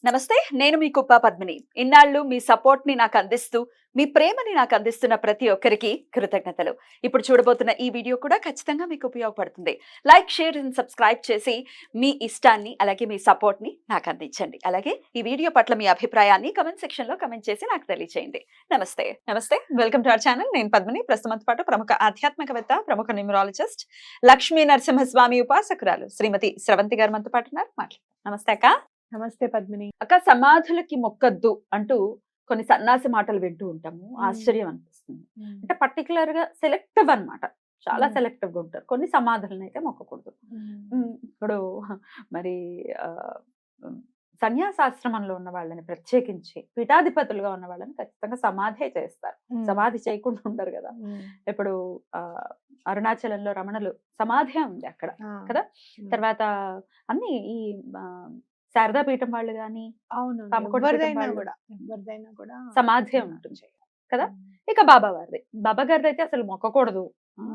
నమస్తే. నేను మీ కుప్ప పద్మిని. ఇన్నాళ్ళు మీ సపోర్ట్‌ని నాకందిస్తూ, మీ ప్రేమని నాకందిస్తున్న ప్రతి ఒక్కరికి కృతజ్ఞతలు. ఇప్పుడు చూడబోతున్న ఈ వీడియో కూడా ఖచ్చితంగా మీకు ఉపయోగపడుతుంది. లైక్, షేర్ అండ్ సబ్స్క్రైబ్ చేసి మీ ఇష్టాన్ని, అలాగే మీ సపోర్ట్‌ని నాకందించండి. అలాగే ఈ వీడియో పట్ల మీ అభిప్రాయాన్ని కామెంట్ సెక్షన్‌లో కామెంట్ చేసి నాకు తెలియజేయండి. నమస్తే. నమస్తే. Welcome to our channel. నేను పద్మిని. ప్రస్తుతంతో పాటు ప్రముఖ ఆధ్యాత్మికవేత్త, ప్రముఖ న్యూమరాలజిస్ట్, లక్ష్మీ నరసింహస్వామి ఉపాసకురాలు శ్రీమతి స్రవంతి గారు మనతో పాటు ఉన్నారు. మాట్లాడదాం. నమస్తే అక్క. నమస్తే పద్మిని. అక్క, సమాధులకి మొక్కద్దు అంటూ కొన్ని సన్నాసి మాటలు వింటూ ఉంటాము. ఆశ్చర్యం అనిపిస్తుంది. అంటే పర్టికులర్ గా సెలెక్టివ్ అన్నమాట. చాలా సెలెక్టివ్ గా ఉంటారు. కొన్ని సమాధులను అయితే మొక్కకూడదు. ఇప్పుడు మరి సన్యాసాశ్రమంలో ఉన్న వాళ్ళని, ప్రత్యేకించి పీఠాధిపతులుగా ఉన్న వాళ్ళని ఖచ్చితంగా సమాధి చేస్తారు. సమాధి చేయకుండా ఉండరు కదా. ఇప్పుడు అరుణాచలంలో రమణులు సమాధి ఉంది అక్కడ కదా. తర్వాత అన్ని ఈ శారదా పీఠం వాళ్ళు గాని, సమాధి ఉంటుంది కదా. ఇక బాబా గారిది అయితే అసలు మొక్కకూడదు.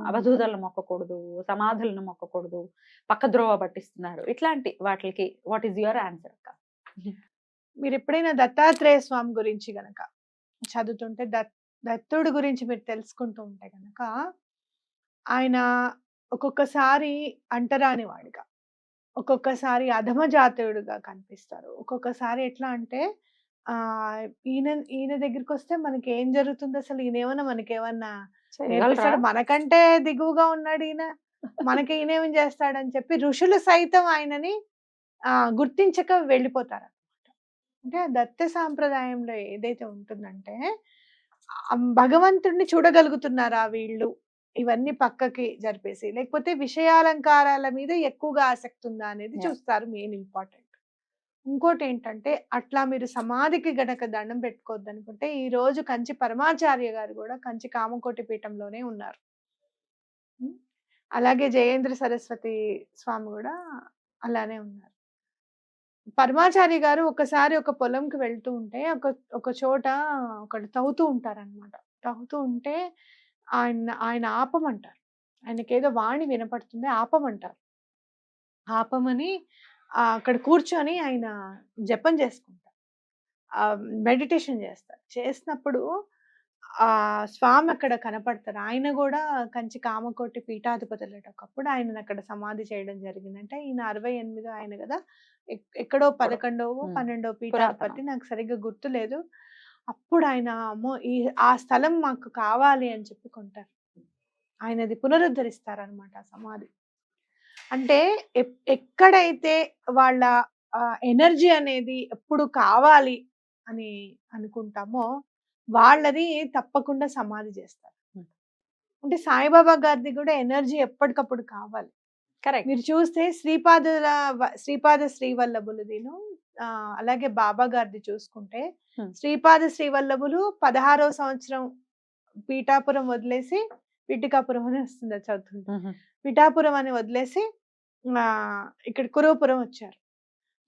అవధూతలను మొక్కకూడదు, సమాధులను మొక్కకూడదు, పక్క ద్రోవ పట్టిస్తున్నారు. ఇట్లాంటి వాటికి వాట్ ఈస్ యువర్ ఆన్సర్ అక్క? మీరు ఎప్పుడైనా దత్తాత్రేయ స్వామి గురించి గనక చదువుతుంటే, దత్తుడి గురించి మీరు తెలుసుకుంటూ ఉంటే గనక, ఆయన ఒక్కొక్కసారి అంటరాని వాడిగా, ఒక్కొక్కసారి అధమ జాతీయుడుగా కనిపిస్తారు. ఒక్కొక్కసారి ఎట్లా అంటే ఈయన దగ్గరికి వస్తే మనకి ఏం జరుగుతుంది, అసలు ఈయనేమన్నా మనకేమన్నా నేర్పిస్తాడు, మనకంటే దిగువగా ఉన్నాడు ఈయన, మనకి ఈయనేం చేస్తాడని చెప్పి ఋషులు సైతం ఆయనని గుర్తించక వెళ్ళిపోతారు అనమాట. అంటే దత్త సాంప్రదాయంలో ఏదైతే ఉంటుందంటే, భగవంతుడిని చూడగలుగుతున్నారా వీళ్ళు, ఇవన్నీ పక్కకి జరిపేసి, లేకపోతే విషయాలంకారాల మీద ఎక్కువగా ఆసక్తి ఉందా అనేది చూస్తారు. Main important. ఇంకోటి ఏంటంటే, అట్లా మీరు సమాధికి గనక దండం పెట్టుకోవద్దు అనుకుంటే, ఈ రోజు కంచి పరమాచార్య గారు కూడా కంచి కామకోటి పీఠంలోనే ఉన్నారు. అలాగే జయేంద్ర సరస్వతి స్వామి కూడా అలానే ఉన్నారు. పరమాచార్య గారు ఒకసారి ఒక పొలంకి వెళ్తూ ఉంటే, ఒక చోట ఒకటి తవ్వుతూ ఉంటారనమాట. తవ్వుతూ ఉంటే ఆయన ఆపమంటారు. ఆయనకేదో వాణి వినపడుతుంది, ఆపమంటారు. ఆపమని అక్కడ కూర్చొని ఆయన జపం చేసుకుంటారు, మెడిటేషన్ చేస్తారు. చేసినప్పుడు స్వామి అక్కడ కనపడతారు. ఆయన కూడా కంచి కామకోటి పీఠాధిపతులట. ఒకప్పుడు ఆయన అక్కడ సమాధి చేయడం జరిగిందంటే, ఈయన 68 ఆయన కదా, ఎక్కడో 11వ 12వ పీఠాధిపతి, నాకు సరిగ్గా గుర్తులేదు. అప్పుడు ఆయన అమ్మో ఆ స్థలం మాకు కావాలి అని చెప్పి కొంటారు. ఆయనది పునరుద్ధరిస్తారనమాట ఆ సమాధి. అంటే ఎక్కడైతే వాళ్ళ ఎనర్జీ అనేది ఎప్పుడు కావాలి అని అనుకుంటామో, వాళ్ళది తప్పకుండా సమాధి చేస్తారు. అంటే సాయిబాబా గారిది కూడా ఎనర్జీ ఎప్పటికప్పుడు కావాలి. కరెక్ట్. మీరు చూస్తే శ్రీపాద శ్రీవల్లభులదిను, అలాగే బాబా గారిది చూసుకుంటే, శ్రీపాద శ్రీవల్లభులు 16వ సంవత్సరం పీఠాపురం వదిలేసి, పిఠికాపురం అని వస్తుంది చదువుతుంది, పిఠాపురం అని వదిలేసి ఇక్కడ కురువపురం వచ్చారు.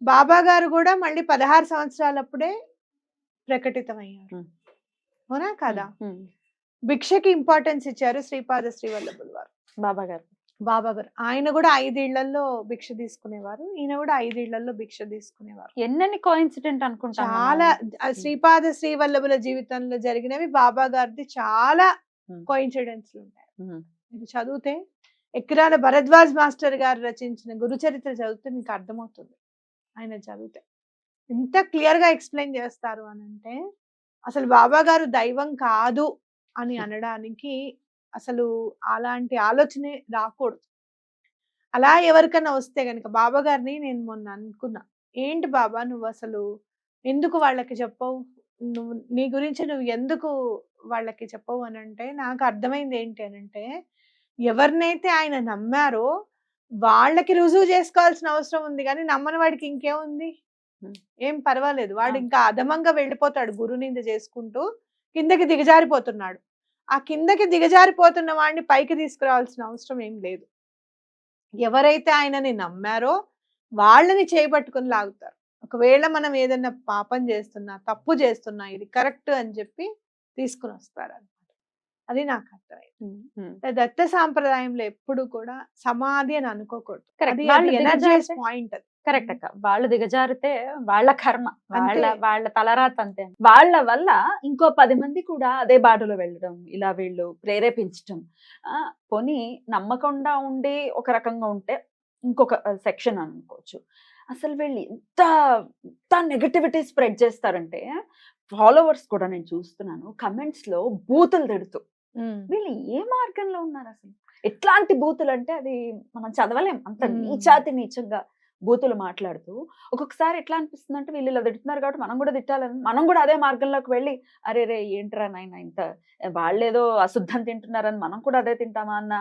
బాబా గారు కూడా మళ్ళీ 16 సంవత్సరాలప్పుడే ప్రకటితమయ్యారు. అవునా కదా. భిక్షకి ఇంపార్టెన్స్ ఇచ్చారు శ్రీపాద శ్రీవల్లభులు వారు. బాబా గారు ఆయన కూడా 5 ఇళ్లలో భిక్ష తీసుకునేవారు. ఈయన కూడా 5 ఇళ్లలో భిక్ష తీసుకునేవారు. ఎన్నెన్ని కోఇన్సిడెంట్ అనుకుంటా. చాలా శ్రీపాద శ్రీవల్లభుల జీవితంలో జరిగినవి, బాబా గారిది చాలా కోఇన్సిడెన్స్లు ఉంటాయి. మీరు చదివితే, ఎక్కిరాల భరద్వాజ్ మాస్టర్ గారు రచించిన గురుచరిత్ర చదివితే మీకు అర్థమవుతుంది. ఆయన చదివితే ఎంత క్లియర్ గా ఎక్స్ప్లెయిన్ చేస్తారు అని అంటే, అసలు బాబా గారు దైవం కాదు అని అనడానికి అసలు అలాంటి ఆలోచనే రాకూడదు. అలా ఎవరికైనా వస్తే గనక, బాబా గారిని నేను మొన్న అనుకున్నా, ఏంటి బాబా నువ్వు అసలు ఎందుకు వాళ్ళకి చెప్పవు, నువ్వు నీ గురించి నువ్వు ఎందుకు వాళ్ళకి చెప్పవు అని అంటే, నాకు అర్థమైంది ఏంటి అని అంటే, ఎవరినైతే ఆయన నమ్మారో వాళ్ళకి రుజువు చేసుకోవాల్సిన అవసరం ఉంది, కానీ నమ్మని వాడికి ఇంకేముంది, ఏం పర్వాలేదు, వాడు ఇంకా అధమంగా వెళ్ళిపోతాడు, గురునింద చేసుకుంటూ కిందకి దిగజారిపోతున్నాడు. ఆ కిందకి దిగజారిపోతున్న వాడిని పైకి తీసుకురావాల్సిన అవసరం ఏం లేదు. ఎవరైతే ఆయనని నమ్మారో వాళ్ళని చేయబట్టుకుని లాగుతారు. ఒకవేళ మనం ఏదైనా పాపం చేస్తున్నా, తప్పు చేస్తున్నా, ఇది కరెక్ట్ అని చెప్పి తీసుకుని వస్తారు అనమాట. అది నాకు అర్థమైంది. దత్త సాంప్రదాయంలో ఎప్పుడు కూడా సమాధి అని అనుకోకూడదు. అది ఎనర్జైజ్ పాయింట్. అది కరెక్ట్ అక్క. వాళ్ళు దిగజారితే వాళ్ళ కర్మ, అంతే. వాళ్ళ తలరాత అంతే. వాళ్ళ వల్ల ఇంకో 10 మంది కూడా అదే బాటలో వెళ్ళడం, ఇలా వీళ్ళు ప్రేరేపించటం. పోనీ నమ్మకుండా ఉండి ఒక రకంగా ఉంటే ఇంకొక సెక్షన్ అనుకోవచ్చు. అసలు వీళ్ళు ఎంత నెగటివిటీ స్ప్రెడ్ చేస్తారంటే, ఫాలోవర్స్ కూడా నేను చూస్తున్నాను కమెంట్స్‌లో బూతులు తిడుతూ. వీళ్ళు ఏ మార్గంలో ఉన్నారసలు? ఎట్లాంటి బూతులంటే అది మనం చదవలేం. అంత నీచాతి నీచంగా బూతులు మాట్లాడుతూ ఒక్కొక్కసారి ఎట్లా అనిపిస్తుందంటే వీళ్ళు ఇలా తిడుతున్నారు కాబట్టి మనం కూడా తిట్టాలని, మనం కూడా అదే మార్గంలోకి వెళ్ళి అరెరే ఏంట్రా నాయనా ఇంత వాళ్ళేదో అశుద్ధం తింటున్నారని మనం కూడా అదే తింటామా అన్న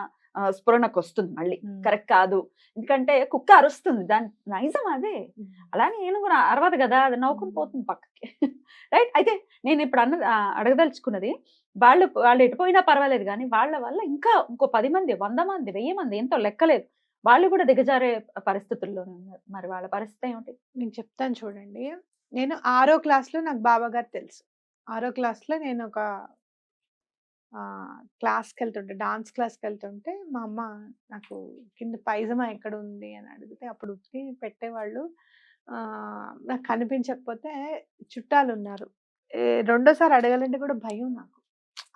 స్ఫురణకు వస్తుంది మళ్ళీ. కరెక్ట్ కాదు. ఎందుకంటే కుక్క అరుస్తుంది, దాని నైజం అదే. అలానే నేను కూడా అరవదు కదా, అది నవ్వుకుని పోతుంది పక్కకి. రైట్. అయితే నేను ఇప్పుడు అడగదలుచుకున్నది, వాళ్ళు ఎటుపోయినా పర్వాలేదు కానీ వాళ్ళ వల్ల ఇంకా ఇంకో 10 మంది, 100 మంది, 1000 మంది, ఎంతో లెక్కలేదు, వాళ్ళు కూడా దిగజారే పరిస్థితుల్లోనే ఉన్నారు. మరి వాళ్ళ పరిస్థితి ఏమిటి? నేను చెప్తాను చూడండి. నేను 6వ క్లాస్‌లో నాకు బాబా గారు తెలుసు. 6వ క్లాస్‌లో నేను ఒక క్లాస్‌కెళ్తుంటే, డాన్స్ క్లాస్‌కెళ్తుంటే మా అమ్మ నాకు కింద పైజమా ఎక్కడుంది అని అడిగితే అప్పుడు ఉతికి పెట్టేవాళ్ళు. నాకు కనిపించకపోతే చుట్టాలున్నారు. రెండోసారి అడగాలంటే కూడా భయం నాకు.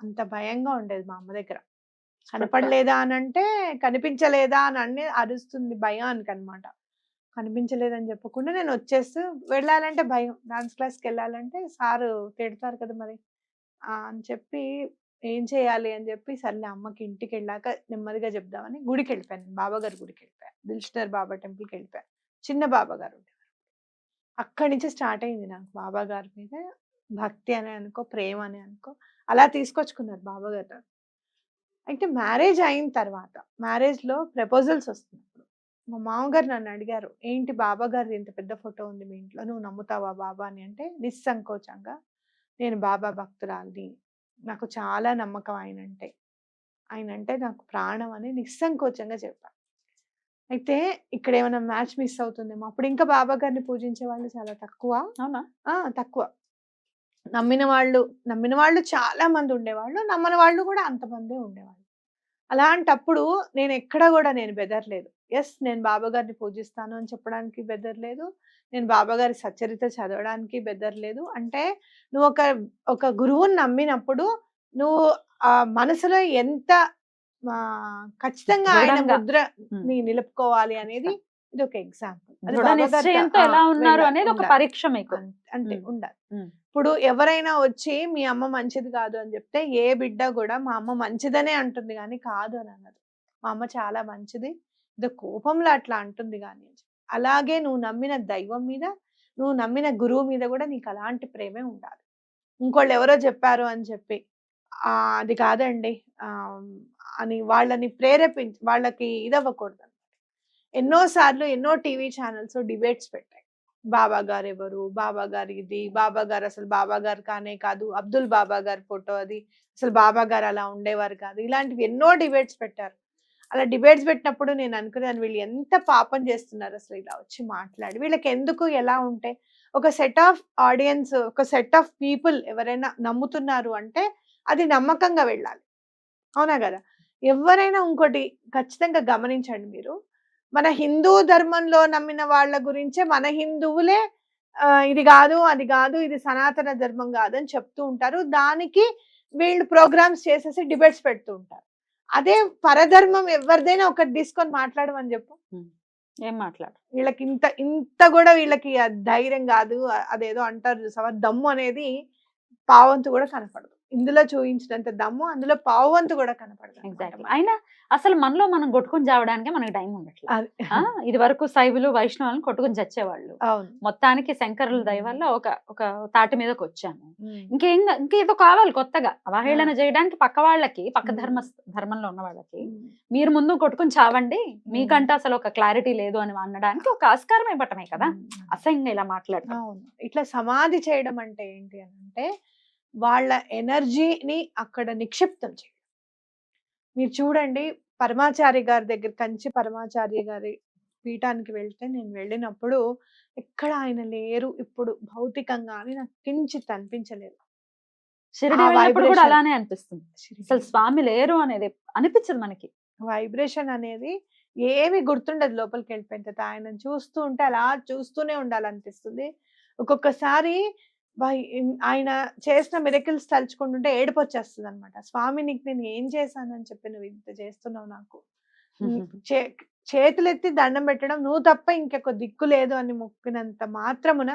అంత భయంగా ఉండేది మా అమ్మ దగ్గర. కనపడలేదా అనంటే, కనిపించలేదా అని అరుస్తుంది భయానికనమాట. కనిపించలేదని చెప్పకుండా నేను వచ్చేస్తూ వెళ్ళాలంటే భయం. డాన్స్ క్లాస్‌కెళ్ళాలంటే సారు తిడతారు కదా మరి. అని చెప్పి ఏం చేయాలి అని చెప్పి సర్లే అమ్మకి ఇంటికెళ్ళాక నెమ్మదిగా చెప్దామని గుడికెళ్ళిపోయాను. బాబాగారి గుడికెళ్ళిపోయా. దిల్షుఖ్నగర్ బాబా టెంపుల్‌కెళ్ళిపోయా. చిన్న బాబాగారు ఉండేవారు. అక్కడి నుంచి స్టార్ట్ అయింది నాకు బాబా గారి మీద భక్తి అనే అనుకో, ప్రేమ అనే అనుకో, అలా తీసుకొచ్చుకున్నారు బాబాగారు నన్ను. అయితే మ్యారేజ్ అయిన తర్వాత, మ్యారేజ్‌లో ప్రపోజల్స్ వస్తున్నప్పుడు మా మామగారు నన్ను అడిగారు, "ఏంటి బాబా గారిది ఇంత పెద్ద ఫోటో ఉంది మీ ఇంట్లో, నువ్వు నమ్ముతావా బాబా అని?" అంటే నిస్సంకోచంగా, "నేను బాబా భక్తురాలిని. నాకు చాలా నమ్మకం ఆయనంటే. ఆయనంటే నాకు ప్రాణం" అని నిస్సంకోచంగా చెప్పా. అయితే ఇక్కడ ఏమైనా మ్యాచ్ మిస్ అవుతుందేమో. అప్పుడు ఇంకా బాబా గారిని పూజించే వాళ్ళు చాలా తక్కువ. అవునా? తక్కువ. నమ్మిన వాళ్ళు చాలా మంది ఉండేవాళ్ళు. నమ్మని వాళ్ళు కూడా అంతమందే ఉండేవాళ్ళు. అలాంటప్పుడు నేను బెదరలేదు. నేను బాబా గారిని పూజిస్తాను అని చెప్పడానికి బెదరలేదు. నేను బాబా గారి సచ్చరిత్ర చదవడానికి బెదరలేదు. అంటే నువ్వు ఒక గురువుని నమ్మినప్పుడు నువ్వు మనసులో ఎంత ఖచ్చితంగా ఆయన దృఢంగా. ముద్రని నిలుపుకోవాలి అనేది ఇదొక ఎగ్జాంపుల్. అది దృఢ బాబా గారితో నిశ్చయంతో ఎలా ఉన్నారు అనేది ఒక ఉండాలి. పరీక్ష మీకు. అంతే ఉమ్. ఉండాలి. ఉమ్. ఇప్పుడు ఎవరైనా వచ్చి మీ అమ్మ మంచిది కాదు అని చెప్తే ఏ బిడ్డ కూడా మా అమ్మ మంచిదనే అంటుంది కానీ కాదు అని అన్నది. మా అమ్మ చాలా మంచిది, ఏదో కోపంలో అట్లా అంటుంది కానీ అని చెప్పి. అలాగే నువ్వు నమ్మిన దైవం మీద, నువ్వు నమ్మిన గురువు మీద కూడా నీకు అలాంటి ప్రేమే ఉండాలి. ఇంకోళ్ళు ఎవరో చెప్పారు అని చెప్పి అది కాదండి అని వాళ్ళని వాళ్ళకి ఇదవ్వకూడదు. ఎన్నో సార్లు ఎన్నో టీవీ ఛానల్స్ డిబేట్స్ పెట్టాయి. బాబా గారు ఎవరు, బాబా గారు ఇది, బాబా గారు అసలు బాబా గారు కానే కాదు, అబ్దుల్ బాబా గారి ఫోటో అది, అసలు బాబా గారు అలా ఉండేవారు కాదు, ఇలాంటివి ఎన్నో డిబేట్స్ పెట్టారు. అలా డిబేట్స్ పెట్టినప్పుడు నేను అనుకున్నాను, వీళ్ళు ఎంత పాపం చేస్తున్నారు అసలు ఇలా వచ్చి మాట్లాడి. వీళ్ళకి ఎందుకు ఎలా ఉంటే ఒక సెట్ ఆఫ్ ఆడియన్స్, ఒక సెట్ ఆఫ్ పీపుల్ ఎవరైనా నమ్ముతున్నారు అంటే అది నమ్మకంగా వెళ్ళాలి. అవునా కదా? ఎవరైనా ఇంకోటి ఖచ్చితంగా గమనించండి మీరు. మన హిందూ ధర్మంలో నమ్మిన వాళ్ళ గురించే మన హిందువులే ఇది కాదు, అది కాదు, ఇది సనాతన ధర్మం కాదు అని చెప్తూ ఉంటారు. దానికి వీళ్ళు ప్రోగ్రామ్స్ చేసేసి డిబేట్స్ పెడుతూ ఉంటారు. అదే పరధర్మం ఎవరిదైనా ఒకటి తీసుకొని మాట్లాడమని చెప్పు, ఏం మాట్లాడు. వీళ్ళకి ఇంత ఇంత కూడా వీళ్ళకి ధైర్యం కాదు. అదేదో అంటారు చూసావా, దమ్ము అనేది పావంతు కూడా కనపడదు. ఇందులో చూపించినంత దమ్ము అందులో పావంతు కూడా కనపడదు. ఎగ్జాక్ట్లీ. అయినా అసలు మనలో మనం కొట్టుకుని చావడానికి మనకి టైం ఉండట్లేదు. ఇది వరకు శైవులు వైష్ణవులను కొట్టుకుని చచ్చేవాళ్ళు. అవును. మొత్తానికి శంకరుల దయ వల్ల ఒక తాటి మీదకి వచ్చాము. ఇంకేదో కావాలి కొత్తగా అవహేళన చేయడానికి పక్క వాళ్ళకి, పక్క ధర్మంలో ఉన్న వాళ్ళకి మీరు ముందు కొట్టుకుని చావండి, మీకంటే అసలు ఒక క్లారిటీ లేదు అని అనడానికి ఒక ఆస్కారం ఇవ్వటమే కదా అసహ్యంగా ఇలా మాట్లాడతాం. అవును. ఇట్లా సమాధి చేయడం అంటే ఏంటి అని అంటే వాళ్ళ ఎనర్జీని అక్కడ నిక్షిప్తం చేయడం. మీరు చూడండి, పరమాచారి గారి దగ్గర, కంచి పరమాచార్య గారి పీఠానికి వెళ్తే నేను వెళ్ళినప్పుడు ఎక్కడ ఆయన లేరు ఇప్పుడు భౌతికంగా అని నాకు కించిత్ అనిపించలేదు. షిరిడి వెళ్ళినప్పుడు కూడా అలానే అనిపిస్తుంది. అసలు స్వామి లేరు అనేది అనిపించదు మనకి. వైబ్రేషన్ అనేది ఏమి గుర్తుండదు లోపలికి వెళ్ళిపోయిన తర్వాత. ఆయనను చూస్తూ ఉంటే అలా చూస్తూనే ఉండాలనిపిస్తుంది. ఒక్కొక్కసారి ఆయన చేసిన మిరకిల్స్ తలుచుకుంటుంటే ఏడుపొచ్చేస్తదనమాట. స్వామి నీకు నేను ఏం చేశానని చెప్పి నువ్వు ఇంత చేస్తున్నావు నాకు. చే చేతులెత్తి దండం పెట్టడం, నువ్వు తప్ప ఇంకొక దిక్కు లేదు అని మొక్కినంత మాత్రమున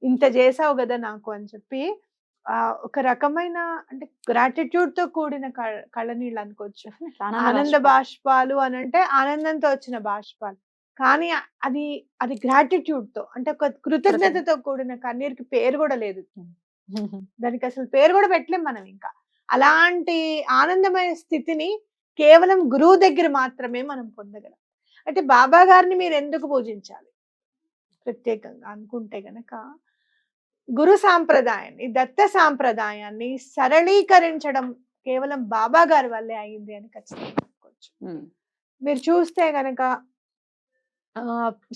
ఇంత చేసావు గదా నాకు అని చెప్పి ఒక రకమైన అంటే గ్రాటిట్యూడ్ తో కూడిన కళ్ళనీళ్ళు అనుకోవచ్చు. ఆనంద బాష్పాలు అని అంటే ఆనందంతో వచ్చిన బాష్పాలు. కానీ అది గ్రాటిట్యూడ్ తో అంటే ఒక కృతజ్ఞతతో కూడిన కన్నీరుకి పేరు కూడా లేదు. దానికి అసలు పేరు కూడా పెట్టలేం మనం ఇంకా. అలాంటి ఆనందమైన స్థితిని కేవలం గురువు దగ్గర మాత్రమే మనం పొందగలం. అయితే బాబా గారిని మీరు ఎందుకు పూజించాలి ప్రత్యేకంగా అనుకుంటే గనక, గురు సాంప్రదాయాన్ని, దత్త సాంప్రదాయాన్ని సరళీకరించడం కేవలం బాబా గారి వల్లే అయింది అని ఖచ్చితంగా అనుకోవచ్చు. మీరు చూస్తే గనక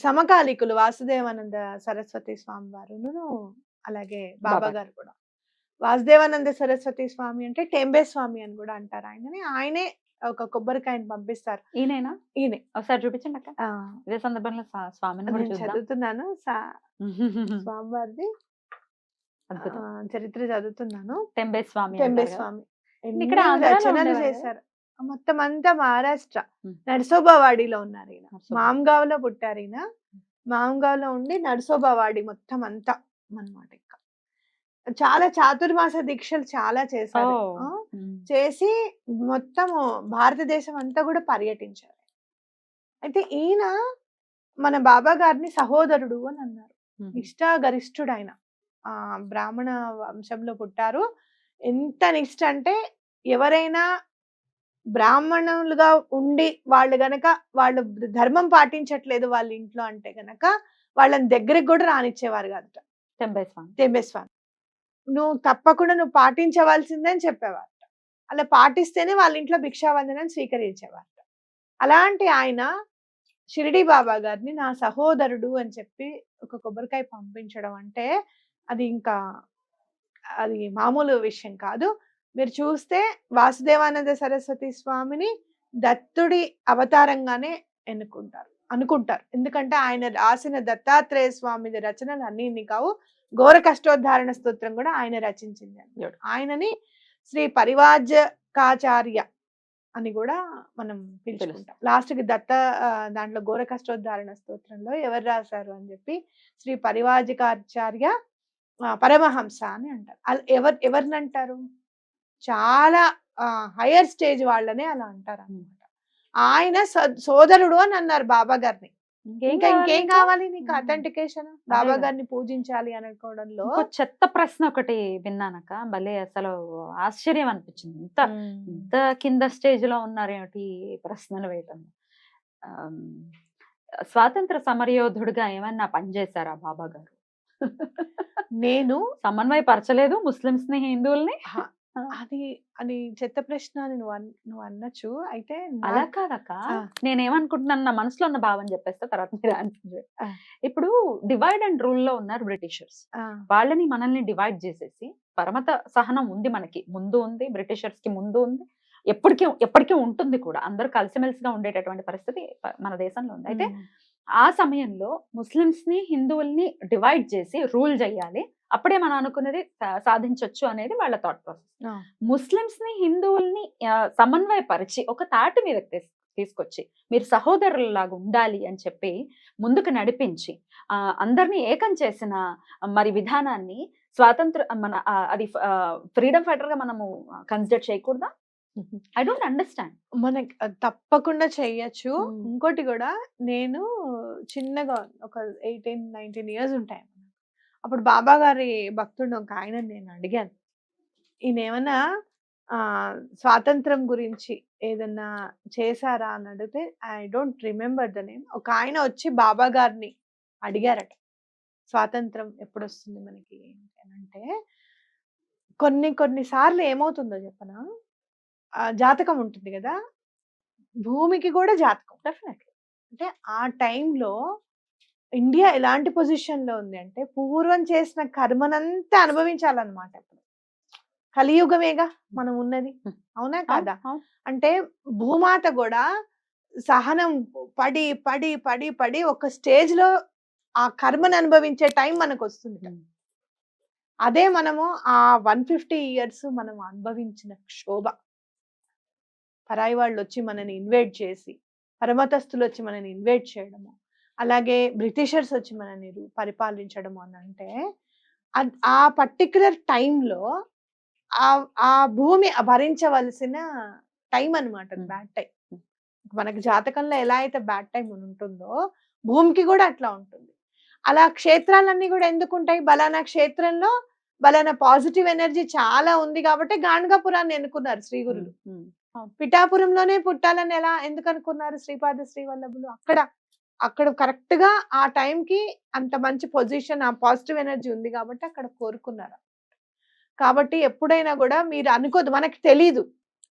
సమకాలీకులు వాసుదేవానంద సరస్వతి స్వామి వారును అలాగే బాబా గారు కూడా. వాసుదేవానంద సరస్వతి స్వామి అంటే టెంబే స్వామి అని కూడా అంటారు ఆయనని. ఆయనే ఒక కొబ్బరికాయని పంపిస్తారు. ఈయనేనా? ఈయనే. ఒకసారి చూపించండి అక్క. ఇదే సందర్భంలో స్వామిని కూడా చూద్దాం. చదువుతున్నాను స్వామివారిది చరిత్ర చదువుతున్నాను. టెంబే స్వామి. టెంబే స్వామి ఇక్కడ రచనలు చేశారు. మొత్తం అంతా మహారాష్ట్ర నర్సోబావాడిలో ఉన్నారు ఈయన. మాంగావ్లో పుట్టారు ఈయన. మాంగావ్లో ఉండి నర్సోబావాడి మొత్తం అంతా అన్నమాట. ఇంకా చాలా చాతుర్మాస దీక్షలు చాలా చేశారు. చేసి మొత్తం భారతదేశం అంతా కూడా పర్యటించారు. అయితే ఈయన మన బాబా గారిని సహోదరుడు అని అన్నారు. నిష్ఠాగరిష్ఠుడు ఆయన. బ్రాహ్మణ వంశంలో పుట్టారు. ఎంత నిష్ఠ అంటే ఎవరైనా బ్రాహ్మణులుగా ఉండి వాళ్ళు ధర్మం పాటించట్లేదు వాళ్ళ ఇంట్లో అంటే గనక వాళ్ళని దగ్గరికి కూడా రానిచ్చేవారు కాదట టెంబే స్వామి. నువ్వు తప్పకుండా నువ్వు పాటించవలసిందే అని చెప్పేవారట. అలా పాటిస్తేనే వాళ్ళ ఇంట్లో భిక్షావందనం స్వీకరించేవారట. అలాంటి ఆయన షిరిడి బాబా గారిని నా సహోదరుడు అని చెప్పి ఒక కొబ్బరికాయ పంపించడం అంటే అది మామూలు విషయం కాదు. మీరు చూస్తే వాసుదేవానంద సరస్వతి స్వామిని దత్తుడి అవతారంగానే అనుకుంటారు. ఎందుకంటే ఆయన రాసిన దత్తాత్రేయ స్వామి రచనలు అన్ని కావు. ఘోర కష్టోద్ధారణ స్తోత్రం కూడా ఆయన రచించింది. ఆయనని శ్రీ పరివాజకాచార్య అని కూడా మనం పిలుచుకుంటాం. లాస్ట్ కి దాంట్లో ఘోర కష్టోద్ధారణ స్తోత్రంలో ఎవరు రాశారు అని చెప్పి శ్రీ పరివాజకాచార్య పరమహంస అని అంటారు. ఎవరిని అంటారు? చాలా హైయర్ స్టేజ్ వాళ్ళనే అలా అంటారు అన్నమాట. ఆయన సోదరుడు అని అన్నారు బాబా గారిని. ఇంకేం కావాలి నీకు? అథెంటికేషన్ బాబా గారిని పూజించాలి అనుకోవడంలో చెత్త ప్రశ్న ఒకటి విన్నానక భలే అసలు ఆశ్చర్యం అనిపించింది. ఇంత కింద స్టేజ్ లో ఉన్నారేమిటి ప్రశ్నలు వేయటం. స్వాతంత్ర సమరయోధుడిగా ఏమన్నా పనిచేశారా బాబా గారు? నేను సమన్వయపరచలేదు ముస్లింస్ ని హిందువుల్ని. అది చెత్త ప్రశ్న అని నువ్వు అనొచ్చు. అయితే అలా కాదక్క, నేనేమనుకుంటున్నాను నా మనసులో ఉన్న భావం చెప్పేస్తా, తర్వాత మీరు ఆన్సర్. ఇప్పుడు డివైడ్ అండ్ రూల్ లో ఉన్నారు బ్రిటిషర్స్. వాళ్ళని మనల్ని డివైడ్ చేసేసి పరమత సహనం ఉంది, మనకి ముందు ఉంది, బ్రిటిషర్స్ కి ముందు ఉంది, ఎప్పటికీ ఉంటుంది కూడా. అందరూ కలిసిమెలిసిగా ఉండేటటువంటి పరిస్థితి మన దేశంలో ఉంది. అయితే ఆ సమయంలో ముస్లింస్ ని హిందువుల్ని డివైడ్ చేసి రూల్ చేయాలి, అప్పుడే మనం అనుకున్నది సాధించవచ్చు అనేది వాళ్ళ థాట్ ప్రాసెస్. ముస్లింస్ ని హిందువుల్ని సమన్వయపరిచి ఒక తాటి మీద తీసుకొచ్చి మీరు సహోదరులలాగా ఉండాలి అని చెప్పి ముందుకు నడిపించి అందరినీ ఏకం చేసిన మరి విధానాన్ని స్వాతంత్ర అది ఫ్రీడమ్ ఫైటర్ గా మనము కన్సిడర్ చేయకూడదా? I don't understand. మనకి తప్పకుండా చెయ్యొచ్చు. ఇంకోటి కూడా, నేను చిన్నగా ఒక 18-19 years ఉంటాయి. అప్పుడు బాబా గారి భక్తుడు ఒక ఆయన నేను అడిగాను, ఈయన ఏమన్నా స్వాతంత్రం గురించి ఏదన్నా చేశారా అని అడిగితే I don't remember the name. ఒక ఆయన వచ్చి బాబా గారిని అడిగారట, స్వాతంత్రం ఎప్పుడు వస్తుంది మనకి అంటే. కొన్ని సార్లు ఏమవుతుందో చెప్పనా, జాతకం ఉంటుంది కదా, భూమికి కూడా జాతకం డెఫినెట్లీ. అంటే ఆ టైంలో ఇండియా ఎలాంటి పొజిషన్ లో ఉంది అంటే పూర్వం చేసిన కర్మనంతా అనుభవించాలన్నమాట. ఇప్పుడు కలియుగమేగా మనం ఉన్నది, అవునా కాదా? అంటే భూమాత కూడా సహనం పడి పడి పడి పడి ఒక స్టేజ్ లో ఆ కర్మను అనుభవించే టైం మనకు వస్తుంది. అదే మనము ఆ 150 ఇయర్స్ మనం అనుభవించిన క్షోభ, పరాయి వాళ్ళు వచ్చి మనని ఇన్వైట్ చేసి, పరమతస్తులు వచ్చి మనని ఇన్వైట్ చేయడము, అలాగే బ్రిటిషర్స్ వచ్చి మనని పరిపాలించడము అని అంటే ఆ పర్టికులర్ టైంలో ఆ భూమి భరించవలసిన టైం అనమాట, బ్యాడ్ టైం. మనకి జాతకంలో ఎలా అయితే బ్యాడ్ టైం ఉంటుందో భూమికి కూడా అట్లా ఉంటుంది. అలా క్షేత్రాలన్నీ కూడా ఎందుకు ఉంటాయి? బలానా క్షేత్రంలో బలానా పాజిటివ్ ఎనర్జీ చాలా ఉంది కాబట్టి గాణగాపురాన్ని ఎన్నుకున్నారు శ్రీ గురులు. పిఠాపురంలోనే పుట్టాలని ఎందుకు అనుకున్నారు శ్రీపాద శ్రీవల్లభులు? అక్కడ కరెక్ట్ గా ఆ టైంకి అంత మంచి పొజిషన్, ఆ పాజిటివ్ ఎనర్జీ ఉంది కాబట్టి అక్కడ కోరుకున్నారు. కాబట్టి ఎప్పుడైనా కూడా మీరు అనుకోదు, మనకి తెలీదు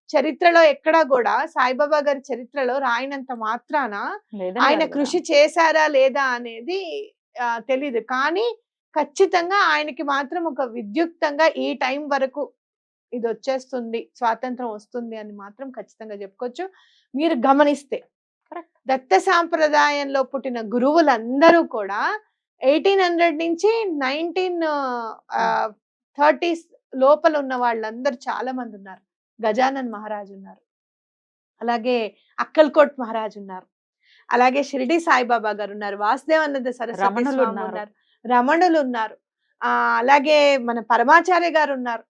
చరిత్రలో ఎక్కడా కూడా సాయిబాబా గారి చరిత్రలో రాయినంత మాత్రాన ఆయన కృషి చేశారా లేదా అనేది తెలీదు. కానీ ఖచ్చితంగా ఆయనకి మాత్రం ఒక విద్యుక్తంగా ఈ టైం వరకు ఇది వచ్చేస్తుంది, స్వాతంత్రం వస్తుంది అని మాత్రం ఖచ్చితంగా చెప్పుకోవచ్చు. మీరు గమనిస్తే దత్త సాంప్రదాయంలో పుట్టిన గురువులందరూ కూడా 1800 నుంచి 1930s లోపల ఉన్న వాళ్ళందరూ చాలా మంది ఉన్నారు. గజానన్ మహారాజ్ ఉన్నారు, అలాగే అక్కల్కోట్ మహారాజ్ ఉన్నారు, అలాగే షిరిడి సాయిబాబా గారు ఉన్నారు, వాసుదేవానంద సరస్వతి స్వామి ఉన్నారు, రమణులు ఉన్నారు, అలాగే మన పరమాచార్య గారు ఉన్నారు.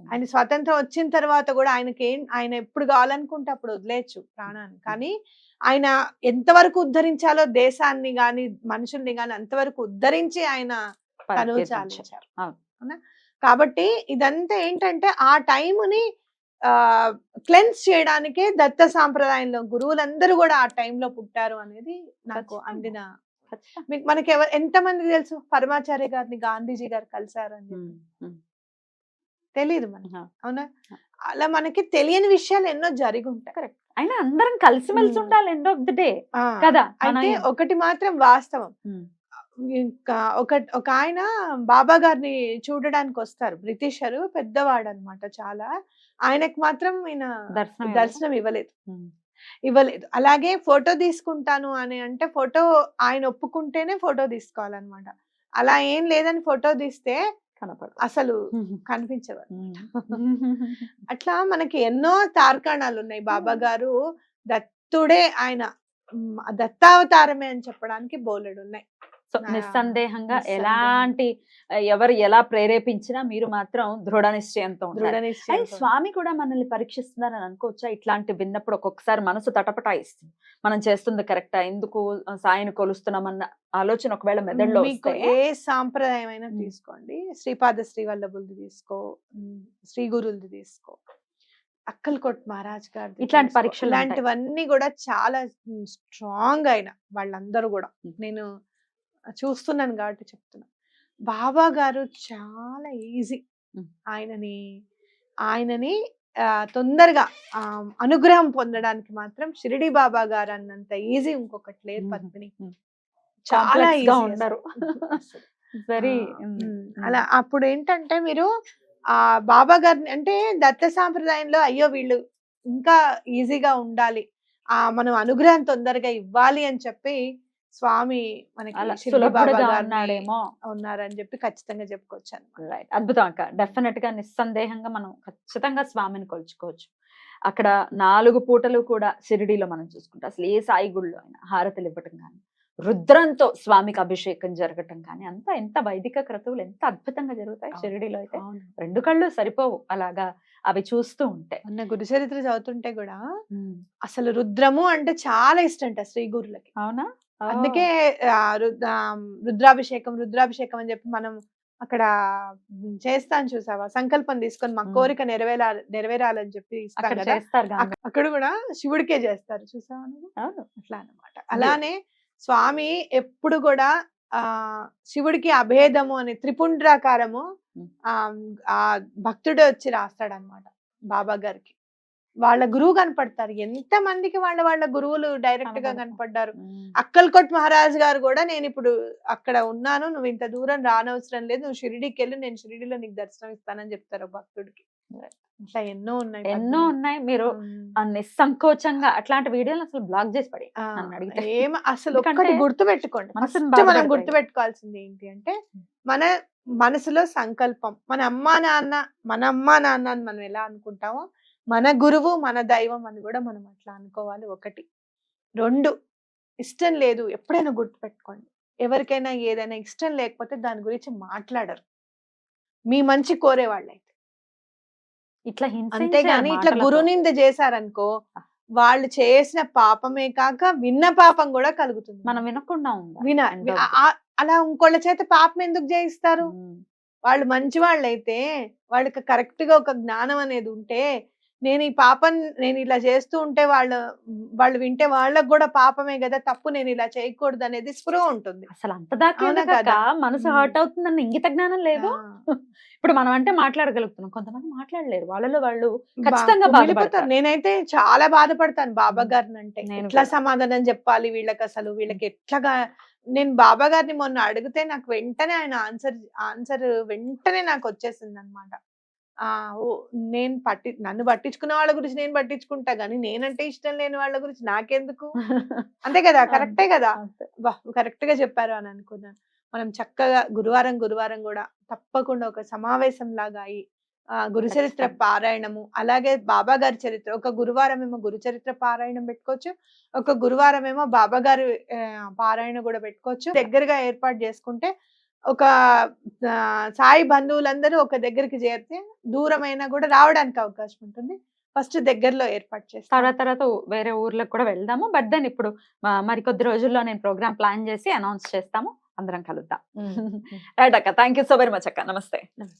ఆయన స్వాతంత్రం వచ్చిన తర్వాత కూడా ఆయన ఎప్పుడు కావాలనుకుంటే అప్పుడు వదిలేయచ్చు ప్రాణాన్ని. కానీ ఆయన ఎంతవరకు ఉద్ధరించాలో దేశాన్ని గాని మనుషుల్ని గాని అంతవరకు ఉద్ధరించి ఆయన తనువు చాలించారు. కాబట్టి ఇదంతా ఏంటంటే ఆ టైంని క్లెన్స్ చేయడానికే దత్త సాంప్రదాయంలో గురువులందరూ కూడా ఆ టైంలో పుట్టారు అనేది నాకు అందిన. మనకి ఎంతమంది తెలుసు పరమాచార్య గారిని గాంధీజీ గారు కలిశారు అని తెలీదు మనకి, అవునా? అలా మనకి తెలియని విషయాలు ఎన్నో జరిగి ఉంటాయి. కరెక్ట్. అయినా అందరం కలిసిమెలిసి ఉండాలి ఎండ్ ఆఫ్ ది డే కదా. అయితే ఒకటి మాత్రం వాస్తవం, ఒక ఆయన బాబా గారిని చూడడానికి వస్తారు, బ్రిటిషరు, పెద్దవాడు అనమాట చాలా. ఆయనకు మాత్రం ఈయన దర్శనం ఇవ్వలేదు. అలాగే ఫోటో తీసుకుంటాను అని అంటే ఫోటో ఆయన ఒప్పుకుంటేనే ఫోటో తీసుకోవాలన్నమాట. అలా ఏం లేదని ఫోటో తీస్తే అసలు కనిపించవారు. అట్లా మనకి ఎన్నో తార్కాణాలు ఉన్నాయి. బాబా గారు దత్తుడే, ఆయన దత్తావతారమే అని చెప్పడానికి బోలెడు ఉన్నాయి. నిస్సందేహంగా ఎలాంటి ఎవరు ఎలా ప్రేరేపించినా మీరు మాత్రం దృఢ నిశ్చయంతో ఉండాలి. స్వామి కూడా మనల్ని పరీక్షిస్తున్నారని అనుకోవచ్చా? ఇట్లాంటి విన్నప్పుడు ఒక్కొక్కసారి మనసు తటపటాయిస్తుంది, మనం చేస్తుంది కరెక్టా, ఎందుకు సాయిని కొలుస్తున్నామన్న ఆలోచన ఒకవేళ మెదడులో ఏ సాంప్రదాయం అయినా తీసుకోండి, శ్రీపాద శ్రీవల్లభులది తీసుకో, శ్రీ గురులది తీసుకో, అక్కల్కోట్ మహారాజ్ గారు, ఇట్లాంటి పరీక్షలు ఇలాంటివన్నీ కూడా చాలా స్ట్రాంగ్ అయిన వాళ్ళందరూ కూడా నేను చూస్తున్నాను కాబట్టి చెప్తున్నా. బాబా గారు చాలా ఈజీ, ఆయనని తొందరగా అనుగ్రహం పొందడానికి మాత్రం షిరిడి బాబా గారు అన్నంత ఈజీ ఇంకొకటి లేదు పద్మిని. చాలా ఈజీ ఉండరు. అలా అప్పుడు ఏంటంటే మీరు ఆ బాబా గారిని అంటే దత్త సాంప్రదాయంలో అయ్యో వీళ్ళు ఇంకా ఈజీగా ఉండాలి, మనం అనుగ్రహం తొందరగా ఇవ్వాలి అని చెప్పి స్వామి మనకి ఉన్నారని చెప్పి ఖచ్చితంగా చెప్పుకోవచ్చు. రైట్, అద్భుతం అక్క. డెఫినెట్ గా నిస్సందేహంగా మనం ఖచ్చితంగా స్వామిని కొలుచుకోవచ్చు. అక్కడ 4 పూటలు కూడా షిరిడీలో మనం చూసుకుంటాం, అసలు ఏ సాయి గుళ్ళో అయినా హారతులు ఇవ్వటం కానీ, రుద్రంతో స్వామికి అభిషేకం జరగటం కానీ, అంతా ఎంత వైదిక క్రతువులు ఎంత అద్భుతంగా జరుగుతాయి షిరిడీలో. అయితే 2 కళ్ళు సరిపోవు అలాగా అవి చూస్తూ ఉంటే. అన్న గురు చరిత్ర చదువుతుంటే కూడా అసలు రుద్రము అంటే చాలా ఇష్టంట శ్రీ గురులకి. అవునా? అందుకే రుద్రాభిషేకం అని చెప్పి మనం అక్కడ చేస్తాను, చూసావా? సంకల్పం తీసుకొని మా కోరిక నెరవేరాలని చెప్పి అక్కడ కూడా శివుడికే చేస్తారు, చూసావా? అట్లా అన్నమాట. అలానే స్వామి ఎప్పుడు కూడా శివుడికి అభేదము అని త్రిపుండ్రాకారము ఆ భక్తుడే వచ్చి రాస్తాడనమాట బాబా గారికి. వాళ్ళ గురువు కనపడతారు, ఎంత మందికి వాళ్ళ గురువులు డైరెక్ట్ గా కనపడ్డారు. అక్కల్కోట్ మహారాజ్ గారు కూడా నేను ఇప్పుడు అక్కడ ఉన్నాను, నువ్వు ఇంత దూరం రానవసరం లేదు, నువ్వు షిరిడీకి వెళ్ళి నేను షిరిడీలో నీకు దర్శనం ఇస్తానని చెప్తారు భక్తుడికి. ఇట్లా ఎన్నో ఉన్నాయి ఎన్నో పద్మిని. ఉన్నాయి. మీరు ఉమ్. నిస్సంకోచంగా అట్లాంటి వీడియోలు అసలు బ్లాక్ చేసి పడి ఆ, నన్ను అడిగితే. అసలు ఎందుకంటే ఒక్కటి గుర్తు పెట్టుకోండి, మనసుని ఫస్ట్ బాధ మనం పెడతాయి. గుర్తు పెట్టుకోవాల్సింది ఏంటి అంటే మన మనసులో సంకల్పం. మన అమ్మా నాన్న అని మనం ఎలా అనుకుంటామో మన గురువు మన దైవం అని కూడా మనం అట్లా అనుకోవాలి. ఒకటి. రెండు, ఇష్టం లేదు ఎప్పుడైనా గుర్తు పెట్టుకోండి, ఎవరికైనా ఏదైనా ఇష్టం లేకపోతే దాని గురించి మాట్లాడరు, మీ మంచి కోరే వాళ్ళైతే. ఇట్లా హింసించే అంతేగాని ఇట్లా మాటలతో. గురునింద చేశారనుకో, వాళ్ళు చేసిన పాపమే కాక విన్న పాపం కూడా కలుగుతుంది. మనం వినకుండా ఉండాలి. విన end వి- of ఆ- the- ఆ- అలా ఇంకోళ్ళ చేత పాపం ఎందుకు చేయిస్తారు? ఉమ్. వాళ్ళు మంచి వాళ్ళైతే, వాళ్ళకి కరెక్ట్ గా ఒక జ్ఞానం అనేది ఉంటే, నేను ఇలా చేస్తూ ఉంటే వాళ్ళు వింటే వాళ్ళకు కూడా పాపమే కదా, తప్పు, నేను ఇలా చేయకూడదు అనేది స్పృహ ఉంటుంది. అసలు అంత దాకా అవునా ఎందుకక్క? కదా? మనసు ఉమ్. హర్ట్ అవుతుందన్న ఇంగిత జ్ఞానం లేదు. ఆ. ఇప్పుడు మనం అంటే మాట్లాడగలుగుతున్నాం, కొంతమంది మాట్లాడలేరు. వాళ్ళలో వాళ్ళు బా- ఖచ్చితంగా కుమిలిపోతారు. బాధపడతారు. నేనైతే చాలా బాధపడతాను బాబా ఉమ్. గారిని అంటే. నేను ఎట్లా కూడా. సమాధానం చెప్పాలి వీళ్ళకి, అసలు వీళ్ళకి ఎట్లాగా. నేను బాబా గారిని మొన్న అడిగితే నాకు వెంటనే ఆయన ఆన్సర్ వెంటనే నాకు వచ్చేసింది అనమాట. ఓ, నన్ను పట్టించుకున్న వాళ్ళ గురించి నేను పట్టించుకుంటా గానీ, నేనంటే ఇష్టం లేని వాళ్ళ గురించి నాకెందుకు? అంతే కదా, కరెక్టే కదా. అంతే. కరెక్ట్ గా చెప్పారు అని అనుకున్నాను. మనం చక్కగా గురువారం కూడా తప్పకుండా ఒక సమావేశం లాగా అయి గురు చరిత్ర ఖచ్చితంగా. పారాయణము, అలాగే బాబా గారి చరిత్ర, ఒక గురువారం ఏమో గురు చరిత్ర పారాయణం పెట్టుకోవచ్చు, ఒక గురువారం ఏమో బాబా గారి పారాయణ కూడా పెట్టుకోవచ్చు. దగ్గరగా ఏర్పాటు చేసుకుంటే ఒక సాయి బంధువులందరూ ఒక దగ్గరికి చేరితే దూరమైనా కూడా రావడానికి అవకాశం ఉంటుంది. ఫస్ట్ దగ్గరలో ఏర్పాటు చేస్తాం. తర్వాత వేరే ఊర్లకు కూడా వెళ్దాము. బట్ దెన్ ఇప్పుడు మరికొద్ది రోజుల్లో నేను ప్రోగ్రామ్ ప్లాన్ చేసి అనౌన్స్ చేస్తాము. అందరం కలుద్దాం. రైట్ అక్క, thank you so very much అక్క. నమస్తే.